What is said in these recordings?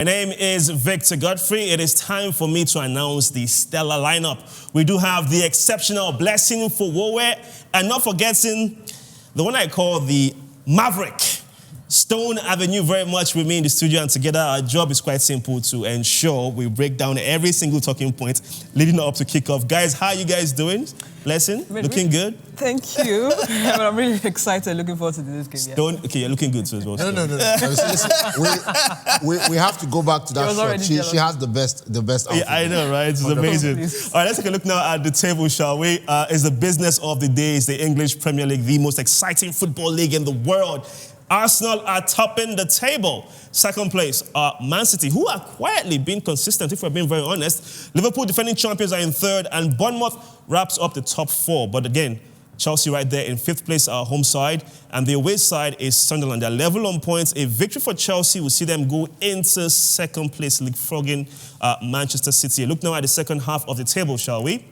My name is Victor Godfrey. It is time for me to announce the stellar lineup. We do have the exceptional Blessing for Wowe, and not forgetting the one I call the Maverick. Stone Avenue very much with me in the studio, and together our job is quite simple to ensure we break down every single talking point leading up to kickoff. Guys, how are you guys doing? Blessing, looking good? Thank you. But I'm really excited, looking forward to this game. Stone, okay, you're looking good too as well. No. Listen, we have to go back to that shot. She has the best outfit. Yeah, I know, right? It's amazing. All right, let's take a look now at the table, shall we? It's the business of the day. It's the English Premier League, the most exciting football league in the world. Arsenal are topping the table. Second place, Man City, who are quietly being consistent, if we're being very honest. Liverpool, defending champions, are in third, and Bournemouth wraps up the top four. But again, Chelsea right there in fifth place, our home side, and the away side is Sunderland. They're level on points. A victory for Chelsea will see them go into second place, leapfrogging Manchester City. Look now at the second half of the table, shall we?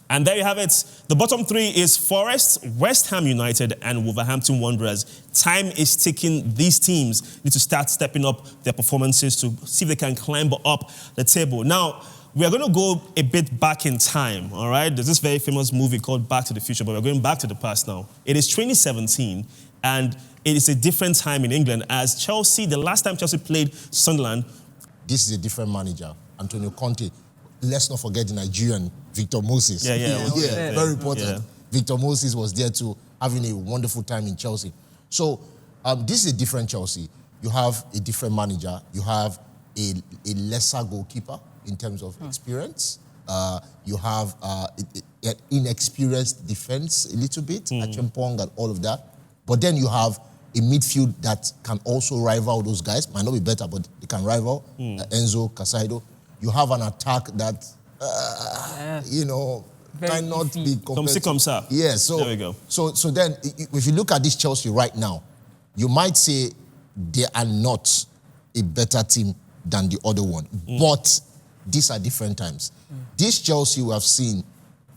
And there you have it. The bottom three is Forest, West Ham United, and Wolverhampton Wanderers. Time is ticking. These teams need to start stepping up their performances to see if they can climb up the table. Now, we are going to go a bit back in time, all right? There's this very famous movie called Back to the Future, but we're going back to the past now. It is 2017, and it is a different time in England as Chelsea, the last time Chelsea played Sunderland. This is a different manager, Antonio Conte. Let's not forget the Nigerian Victor Moses. Yeah, very important. Yeah. Victor Moses was there too, having a wonderful time in Chelsea. So this is a different Chelsea. You have a different manager. You have a lesser goalkeeper in terms of experience. You have an inexperienced defense a little bit, Achimpong and all of that. But then you have a midfield that can also rival those guys. Might not be better, but they can rival Enzo, Casado. You have an attack that, might not be compared. Come ça. Yeah, so there we go. So then, if you look at this Chelsea right now, you might say they are not a better team than the other one. But these are different times. This Chelsea we have seen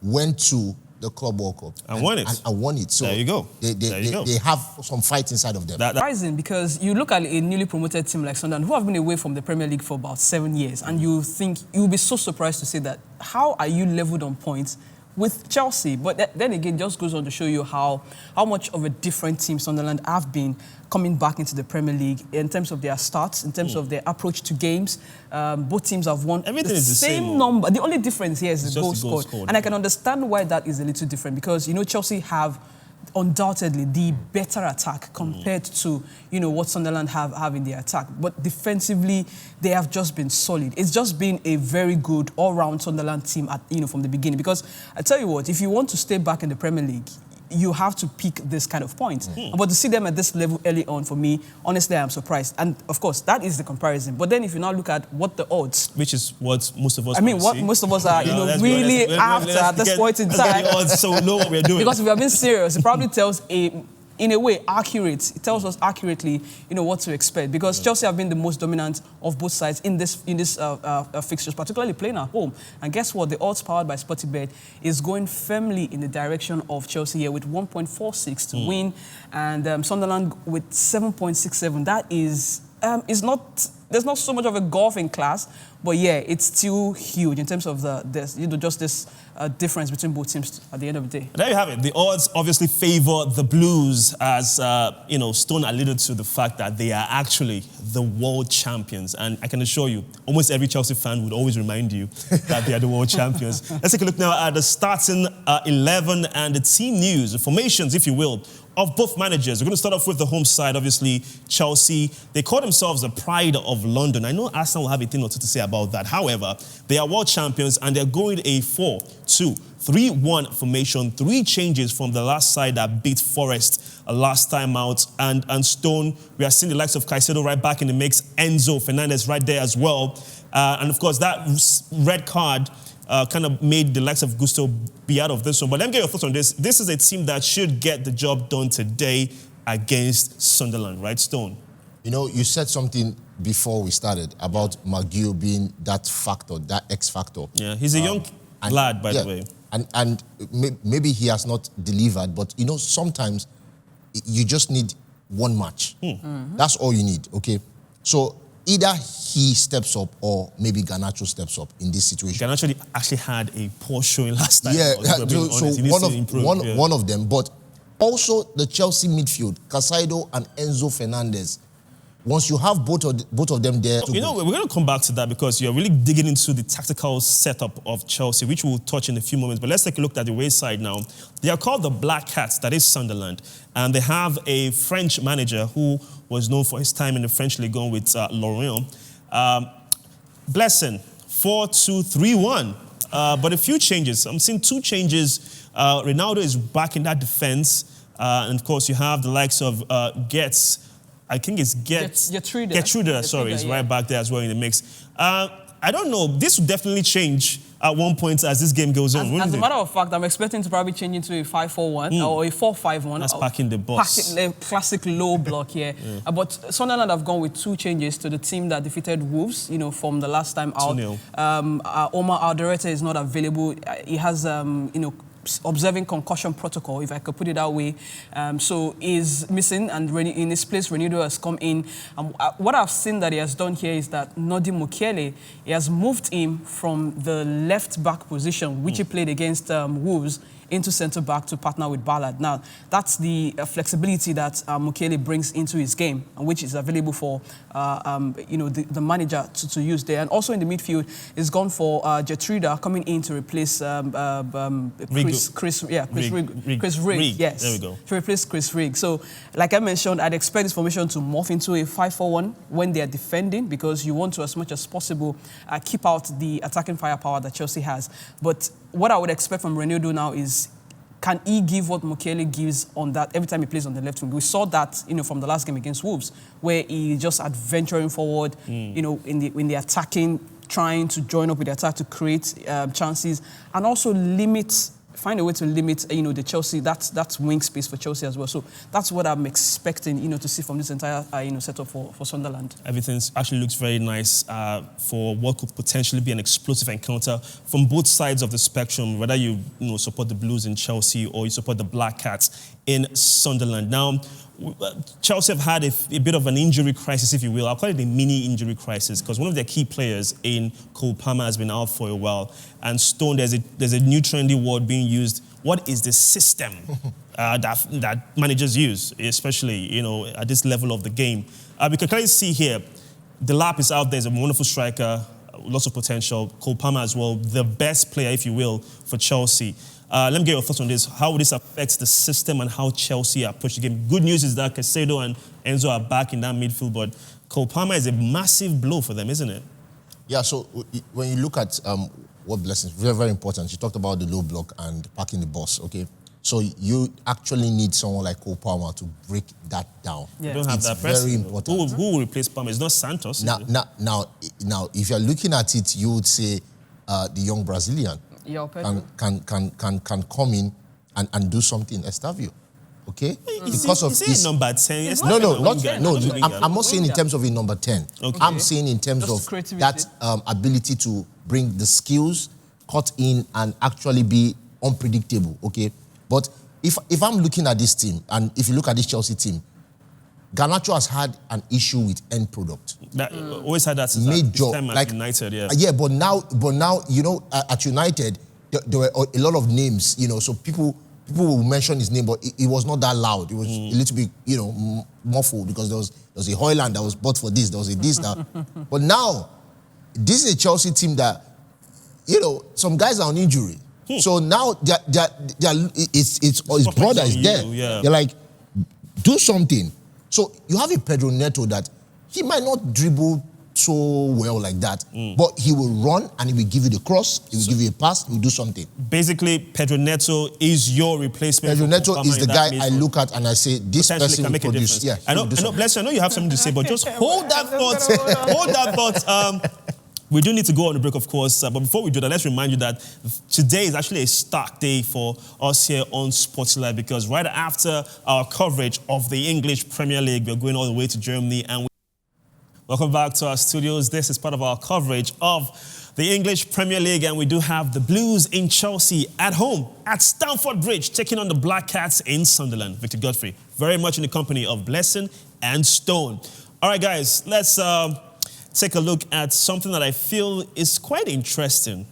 went to the Club World Cup and won it. And won it. So there you go. They have some fight inside of them. Surprising, because you look at a newly promoted team like Sunderland, who have been away from the Premier League for about 7 years, and you think you'll be so surprised to say that. How are you leveled on points with Chelsea? But then again, just goes on to show you how much of a different team Sunderland have been coming back into the Premier League in terms of their starts, in terms of their approach to games. Both teams have won Everything the is the same number. The only difference here is the goal scored. scored. And I can understand why that is a little different, because, Chelsea have undoubtedly the better attack compared to, what Sunderland have in their attack. But defensively, they have just been solid. It's just been a very good all-round Sunderland team from the beginning. Because I tell you what, if you want to stay back in the Premier League, you have to pick this kind of points. But to see them at this level early on, for me, honestly, I'm surprised. And of course, that is the comparison. But then if you now look at what the odds... Which is what most of us most of us are, really after at this point in time. The odds, so we know what we're doing. Because if we are being serious, it probably tells in a way, accurate. It tells us accurately, what to expect. Because Chelsea have been the most dominant of both sides in this fixtures, particularly playing at home. And guess what? The odds powered by SportyBet is going firmly in the direction of Chelsea here with 1.46 to win, and Sunderland with 7.67. That is not. There's not so much of a gulf in class, but yeah, it's still huge in terms of this difference between both teams at the end of the day. There you have it. The odds obviously favor the Blues, as Stone alluded to the fact that they are actually the world champions. And I can assure you, almost every Chelsea fan would always remind you that they are the world champions. Let's take a look now at the starting 11 and the team news, the formations, if you will, of both managers. We're going to start off with the home side, obviously, Chelsea. They call themselves the pride of London. I know Arsenal will have a thing or two to say about that. However, they are world champions, and they're going a 4-2-3-1 formation. 3 changes from the last side that beat Forest last time out. And Stone, we are seeing the likes of Caicedo right back in the mix. Enzo Fernandez right there as well. And of course, that red card kind of made the likes of Gusto be out of this one. But let me get your thoughts on this. This is a team that should get the job done today against Sunderland, right, Stone? You said something before we started about McGill being that factor, that X factor. Yeah, he's a young lad, by the way. And maybe he has not delivered, but, sometimes you just need one match. That's all you need, okay? So either he steps up or maybe Garnacho steps up in this situation. Garnacho actually had a poor showing last time. Yeah, so one of them. But also the Chelsea midfield, Casado and Enzo Fernandez. Once you have both of them there... We're going to come back to that because you're really digging into the tactical setup of Chelsea, which we'll touch in a few moments. But let's take a look at the away side now. They are called the Black Cats, that is Sunderland. And they have a French manager who was known for his time in the French League on with Lorient. Blessing, 4-2-3-1. But a few changes. I'm seeing 2 changes. Ronaldo is back in that defense. And, of course, you have the likes of Getz. I think it's Gertrude, sorry, is right back there as well in the mix. I don't know. This will definitely change at one point as this game goes on. As a matter of fact, I'm expecting to probably change into a 5-4-1 or a 4-5-1. That's packing the bus. Classic low block here. But Sunderland have gone with 2 changes to the team that defeated Wolves, from the last time out. Omar Alderete is not available. He has, observing concussion protocol, if I could put it that way. So he's missing, and in his place, Renido has come in. What I've seen that he has done here is that Nodi Mukiele, he has moved him from the left-back position, which he played against Wolves, into centre-back to partner with Ballard. Now, that's the flexibility that Mukiele brings into his game, and which is available for the manager to use there. And also in the midfield, he's gone for Gertrude coming in to replace Chris Rigg. Yes, there we go. To replace Chris Rigg. So, like I mentioned, I'd expect this formation to morph into a 5-4-1 when they are defending, because you want to, as much as possible, keep out the attacking firepower that Chelsea has. But what I would expect from Renido now is, can he give what Mukiele gives on that every time he plays on the left wing? We saw that, from the last game against Wolves, where he just adventuring forward, in the attacking, trying to join up with the attack to create chances, and also find a way to limit, the Chelsea, that's wing space for Chelsea as well. So that's what I'm expecting, to see from this entire, setup for Sunderland. Everything actually looks very nice for what could potentially be an explosive encounter from both sides of the spectrum, whether you, support the Blues in Chelsea or you support the Black Cats in Sunderland. Now, Chelsea have had a bit of an injury crisis, if you will. I'll call it a mini injury crisis, because one of their key players in Cole Palmer has been out for a while. And Stone, there's a new trendy word being used. What is the system that managers use, especially at this level of the game? We can clearly see here, the lap is out there. He's a wonderful striker, lots of potential. Cole Palmer as well, the best player, if you will, for Chelsea. Let me get your thoughts on this. How will this affect the system and how Chelsea approach the game? Good news is that Casado and Enzo are back in that midfield, but Cole Palmer is a massive blow for them, isn't it? Yeah, so when you look at what Blessing, very, very important. You talked about the low block and parking the bus, okay? So you actually need someone like Cole Palmer to break that down. Yeah. You don't have that person. Very important. Who will replace Palmer? It's not Santos. Now, if you're looking at it, you would say the young Brazilian can come in and do something, Estavio. Okay? Because of his number 10. I'm not saying in terms of a number 10. Okay. I'm saying in terms of that ability to bring the skills, cut in, and actually be unpredictable. Okay? But if I'm looking at this team, and if you look at this Chelsea team, Garnacho has had an issue with end product. Always had that since his time at United, yeah. Yeah, but now, at United, there were a lot of names, so people will mention his name, but it was not that loud. It was a little bit, muffled, because there was a Hoyland that was bought for this, there was a this, that. But now, this is a Chelsea team that, some guys are on injury. So now, his brother is there. Yeah. They're like, do something. So you have a Pedro Neto that he might not dribble so well like that, but he will run and he will give you the cross, he will give you a pass, he will do something. Basically, Pedro Neto is your replacement. Pedro Neto is the guy I look at and I say, this person can make will a produce. difference. I know, bless you, I know you have something to say, but just hold that thought. Hold that thought. We do need to go on the break, of course, but before we do that, let's remind you that today is actually a stark day for us here on Sportslight, because right after our coverage of the English Premier League, we're going all the way to Germany. And welcome back to our studios. This is part of our coverage of the English Premier League, and we do have the Blues in Chelsea at home at Stamford Bridge, taking on the Black Cats in Sunderland. Victor Godfrey, very much in the company of Blessing and Stone. All right, guys, let's take a look at something that I feel is quite interesting.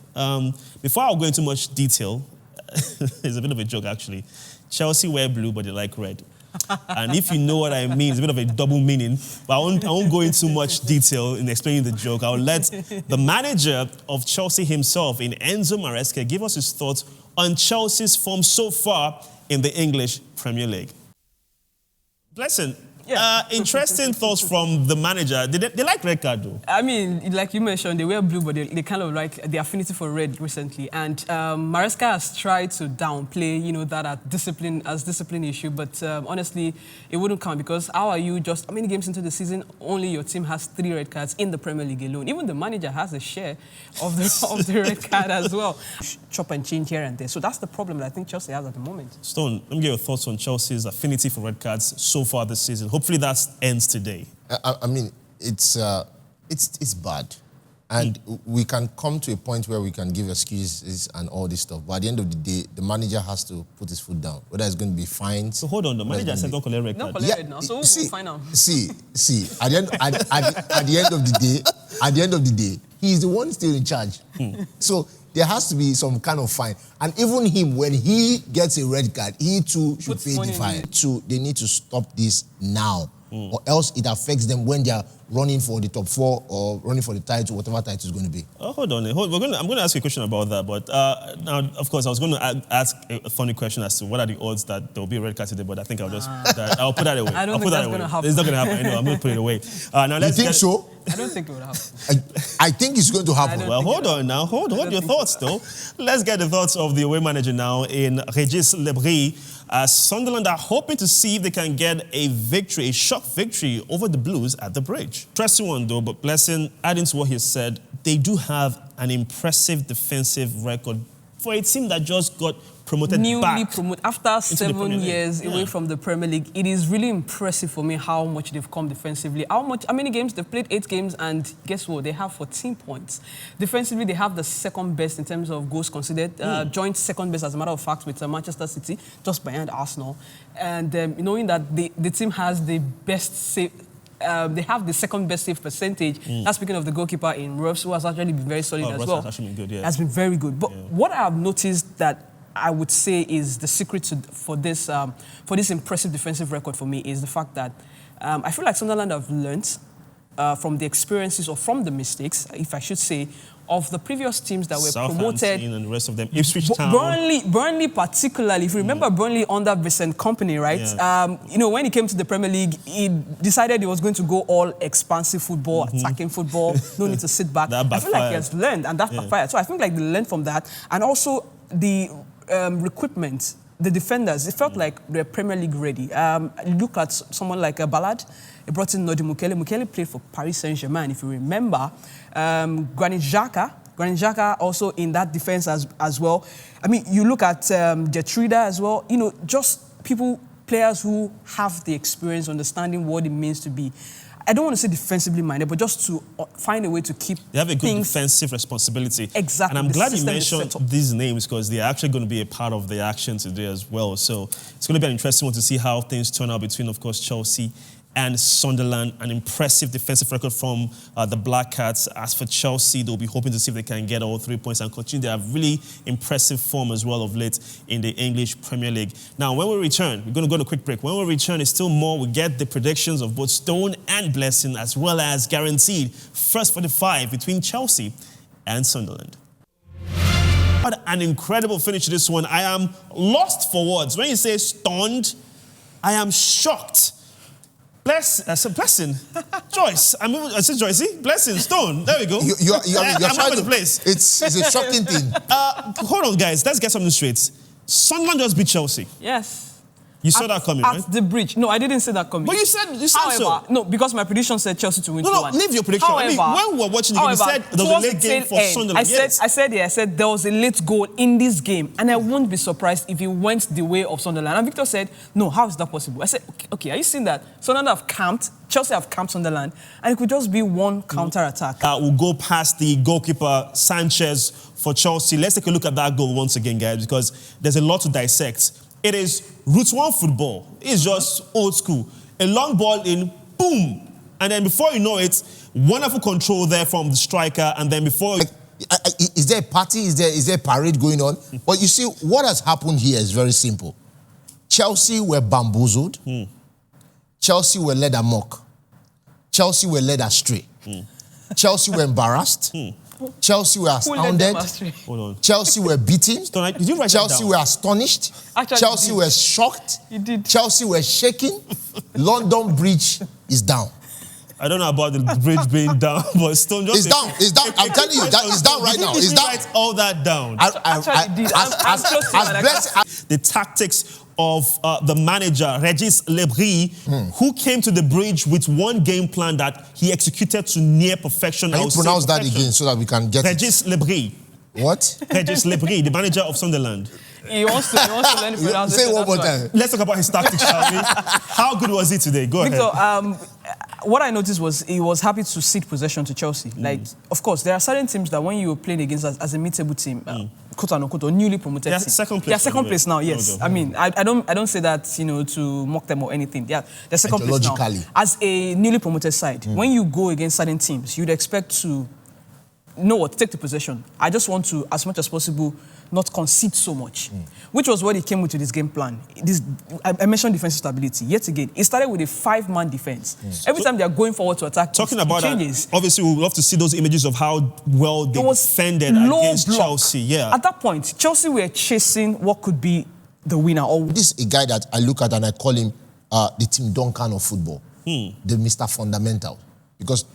Before I go into much detail, it's a bit of a joke actually. Chelsea wear blue, but they like red. And if you know what I mean, it's a bit of a double meaning. But I won't go into much detail in explaining the joke. I'll let the manager of Chelsea himself, in Enzo Maresca, give us his thoughts on Chelsea's form so far in the English Premier League. Blessing. Yeah. Interesting thoughts from the manager. They like red card, though. I mean, like you mentioned, they wear blue, but they kind of like the affinity for red recently. And Maresca has tried to downplay, that as discipline issue. But honestly, it wouldn't count because how are you just, how many games into the season, only your team has 3 red cards in the Premier League alone. Even the manager has a share of the red card as well. Chop and change here and there. So that's the problem that I think Chelsea has at the moment. Stone, let me get your thoughts on Chelsea's affinity for red cards so far this season. Hopefully that ends today. I mean, it's bad. And we can come to a point where we can give excuses and all this stuff. But at the end of the day, the manager has to put his foot down. Whether it's going to be fined. So hold on, the manager said don't collect red card. Don't collect red now, so we'll find out. See, at the end of the day, he's the one still in charge. So there has to be some kind of fine. And even him, when he gets a red card, he too should pay the fine. So they need to stop this now. Or else it affects them when they are running for the top 4 or running for the title, whatever title is going to be. Oh, hold on. I'm going to ask you a question about that. But now, of course, I was going to ask a funny question as to what are the odds that there will be a red card today, but I think I'll just I'll put that away. I don't think that's going to happen. It's not going to happen. I know, I'm going to put it away. Now, You think so? I don't think it would happen. I think it's going to happen. Well, hold on now. Hold your thoughts, though. Let's get the thoughts of the away manager now in Régis Lebris. Sunderland are hoping to see if they can get a victory, a shock victory over the Blues at the Bridge. Interesting one, though, but Blessing, adding to what he said, they do have an impressive defensive record for a team that just got promoted Newly back promoted after 7 years away from the Premier League. It is really impressive for me how much they've come defensively. How many games? They've played 8 games, and guess what? They have 14 points. Defensively, they have the second best in terms of goals conceded. Joint second best, as a matter of fact, with Manchester City, just behind Arsenal. And knowing that the team has the best save. They have the second best save percentage. That's speaking of the goalkeeper in Ruffs, who has actually been very solid as Ruffs well. has actually been good, yeah. Has been very good. But what I have noticed that I would say is the secret for this impressive defensive record for me is the fact that I feel like Sunderland have learnt from the experiences or from the mistakes, if I should say, of the previous teams that were promoted. And the rest of them. Ipswich Town. Burnley particularly. If you remember Burnley under Vincent Kompany, right? Yeah. When he came to the Premier League, he decided he was going to go all expansive football, attacking football, no need to sit back. I feel like he has learned, and that backfired. So I think like they learned from that. And also the recruitment, the defenders, it felt like they're Premier League ready. Look at someone like Ballard. He brought in Nodi Mukele. Mukele played for Paris Saint-Germain, if you remember. Granit Xhaka also in that defense as well. I mean, you look at Getrida as well. Just players who have the experience, understanding what it means to be. I don't want to say defensively minded, but just to find a way to keep They have a good defensive responsibility. Exactly. And I'm glad you mentioned these names because they're actually going to be a part of the action today as well. So it's going to be an interesting one to see how things turn out between, of course, Chelsea and Sunderland. An impressive defensive record from the Black Cats. As for Chelsea, they'll be hoping to see if they can get all 3 points and continue. They have really impressive form as well of late in the English Premier League. Now, when we return, we're going to go on a quick break. When we return, it's still more. We get the predictions of both Stone and Blessing, as well as guaranteed first 45 between Chelsea and Sunderland. What an incredible finish to this one. I am lost for words. When you say stunned, I am shocked. Blessing, Joyce. I said Joyce. Blessing, Stone. There we go. You're trying to place. It's a shocking thing. Hold on, guys. Let's get something straight. Sunderland just beat Chelsea. Yes. You saw that coming, right? At the Bridge. No, I didn't say that coming. But you said However, so. No, because my prediction said Chelsea to win 2-1. No, leave your prediction. However, when we were watching the game, you said there was a late game for Sunderland. I said there was a late goal in this game, and I won't be surprised if it went the way of Sunderland. And Victor said, no, how is that possible? I said, okay, are you seeing that? Sunderland have camped, Chelsea have camped Sunderland, and it could just be one counter-attack. We'll go past the goalkeeper, Sanchez, for Chelsea. Let's take a look at that goal once again, guys, because there's a lot to dissect. It is Roots 1 football. It's just old school. A long ball in, boom, And then before you know it, wonderful control there from the striker. And then before... Is there a party? Is there a parade going on? But you see, what has happened here is very simple. Chelsea were bamboozled. Chelsea were led amok. Chelsea were led astray. Chelsea were embarrassed. Chelsea were astounded. Hold on. Chelsea were beaten. Did you write Chelsea were astonished. Actually, Chelsea were shocked. You did. Chelsea were shaking. London Bridge is down. I don't know about the bridge being down, but Stone just... It's down. It's down. I'm telling you, it's down right now. It's down. Write all that down. The tactics of the manager, Regis Lebris, who came to the bridge with one game plan that he executed to near perfection. Can you pronounce that again so that we can get Regis Lebris. What? Regis Lebris, the manager of Sunderland. He wants to learn the pronunciation. Say it one more time. Let's talk about his tactics, shall we? How good was he today? Go Victor, ahead. What I noticed was he was happy to cede possession to Chelsea. Like, of course, there are certain teams that when you're playing against as a mid-table team, quote unquote, or newly promoted team. Second place. They're second place now, yes. I mean, I don't say that, to mock them or anything. They're second place now. As a newly promoted side, when you go against certain teams, you'd expect to take the possession. I just want to, as much as possible, not concede so much, which was what he came with this game plan. I mentioned defensive stability. Yet again, it started with a 5-man defense. Every time they are going forward to attack, talking about that, obviously we would love to see those images of how well they defended against Chelsea. Yeah. At that point, Chelsea were chasing what could be the winner. This is a guy that I look at and I call him the Tim Duncan of football, the Mr. Fundamental, because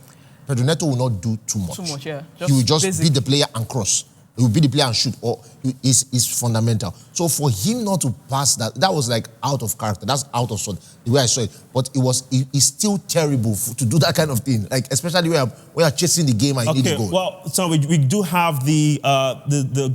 Pedro Neto will not do too much. Yeah. He will just beat the player and cross. He will beat the player and shoot, or is fundamental. So for him not to pass that was like out of character. That's out of sort, the way I saw it. But it's still terrible to do that kind of thing. Like, especially when you're chasing the game and you need to go. Well, so we do have the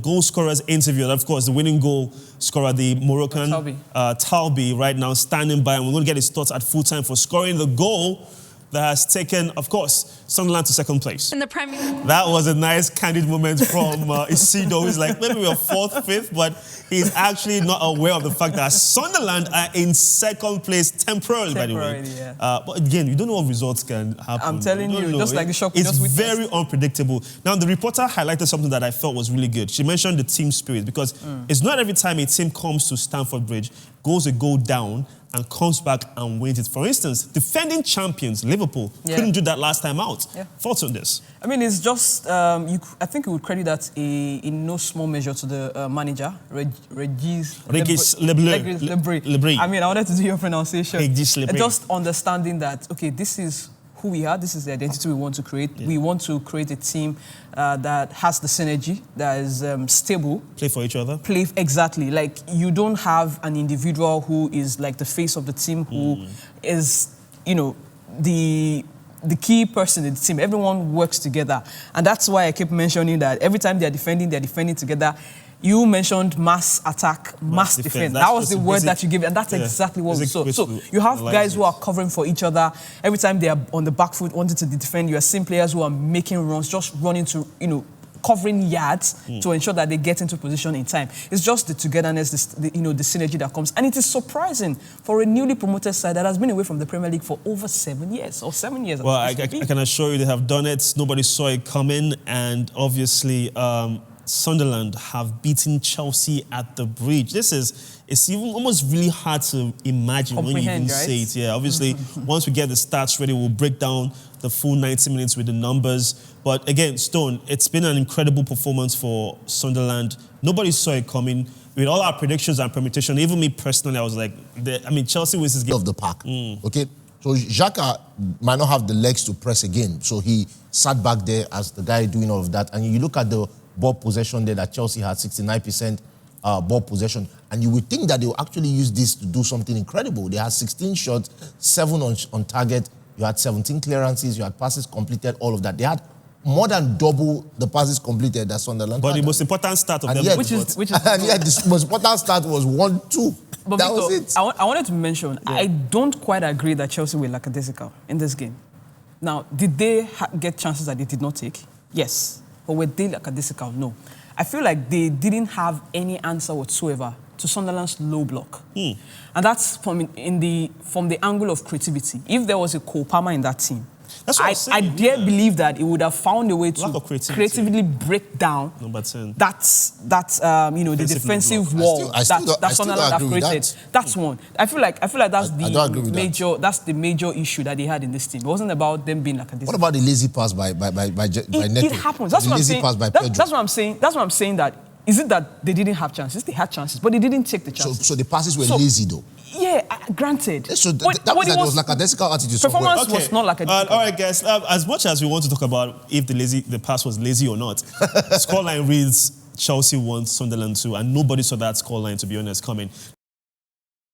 goal scorer's interview. And of course, the winning goal scorer, the Moroccan Talbi, right now standing by. And we're going to get his thoughts at full time for scoring the goal that has taken, of course, Sunderland to second place. In the Premier That was a nice, candid moment from Isido. He's like, maybe we're fourth, fifth, but he's actually not aware of the fact that Sunderland are in second place temporarily, by the way. Yeah. But again, you don't know what results can happen. I'm telling you, just like the shock. It's very unpredictable. Now, the reporter highlighted something that I felt was really good. She mentioned the team spirit, because it's not every time a team comes to Stamford Bridge, goes a goal down, and comes back and wins it. For instance, defending champions, Liverpool, couldn't do that last time out. Thoughts on this? I mean, it's just, I think we would credit that in no small measure to the manager, Regis Lebris. I mean, I wanted to do your pronunciation. Regis Lebris. Just understanding that, okay, this is who we are, this is the identity we want to create. We want to create a team that has the synergy, that is stable. Play for each other. Play, exactly. Like, you don't have an individual who is like the face of the team, who is, the key person in the team. Everyone works together. And that's why I keep mentioning that every time they're defending together. You mentioned mass attack, mass defense. That was the word that you gave, and that's exactly what we saw. So you have guys who are covering for each other. Every time they are on the back foot wanting to defend, you are seeing players who are making runs, just running to, covering yards to ensure that they get into position in time. It's just the togetherness, the synergy that comes. And it is surprising for a newly promoted side that has been away from the Premier League for over 7 years, or 7 years. Well, I can assure you they have done it. Nobody saw it coming, and obviously Sunderland have beaten Chelsea at the Bridge. It's even almost really hard to imagine when you even say it. Yeah, obviously, once we get the stats ready, we'll break down the full 90 minutes with the numbers. But again, Stone, it's been an incredible performance for Sunderland. Nobody saw it coming. With all our predictions and permutation, even me personally, I was like, Chelsea wins this game. Of the park, okay? So Xhaka might not have the legs to press again. So he sat back there as the guy doing all of that. And you look at the ball possession there that Chelsea had, 69% ball possession. And you would think that they will actually use this to do something incredible. They had 16 shots, 7 on target. You had 17 clearances. You had passes completed, all of that. They had more than double the passes completed that Sunderland But had. the most important start of and them yet, which is and yet the most important start was 1-2. But that Victor, was it. I wanted to mention, I don't quite agree that Chelsea were lackadaisical in this game. Now, did they get chances that they did not take? Yes. But were they lackadaisical? No. I feel like they didn't have any answer whatsoever to Sunderland's low block. And that's from the angle of creativity. If there was a Cole Palmer in that team, That's what I dare believe that he would have found a way Lack to of creativity. creatively break down Number 10. the defensive block. wall I still don't that Sunderland have agree with created. that. That's one. I feel like that's I don't agree with that. that's the major issue that they had in this team. It wasn't about them being like a. What about the lazy pass by Neto? It happens. That's the what I'm lazy saying. pass by That's Pedro. what I'm saying. That's what I'm saying. That is it that they didn't have chances? They had chances, but they didn't take the chances. So the passes were lazy though. Yeah, granted. So that means that there was lackadaisical attitude somewhere. Performance was not like a. All right, guys. As much as we want to talk about if the pass was lazy or not, scoreline reads Chelsea 1, Sunderland 2, and nobody saw that scoreline, to be honest, coming.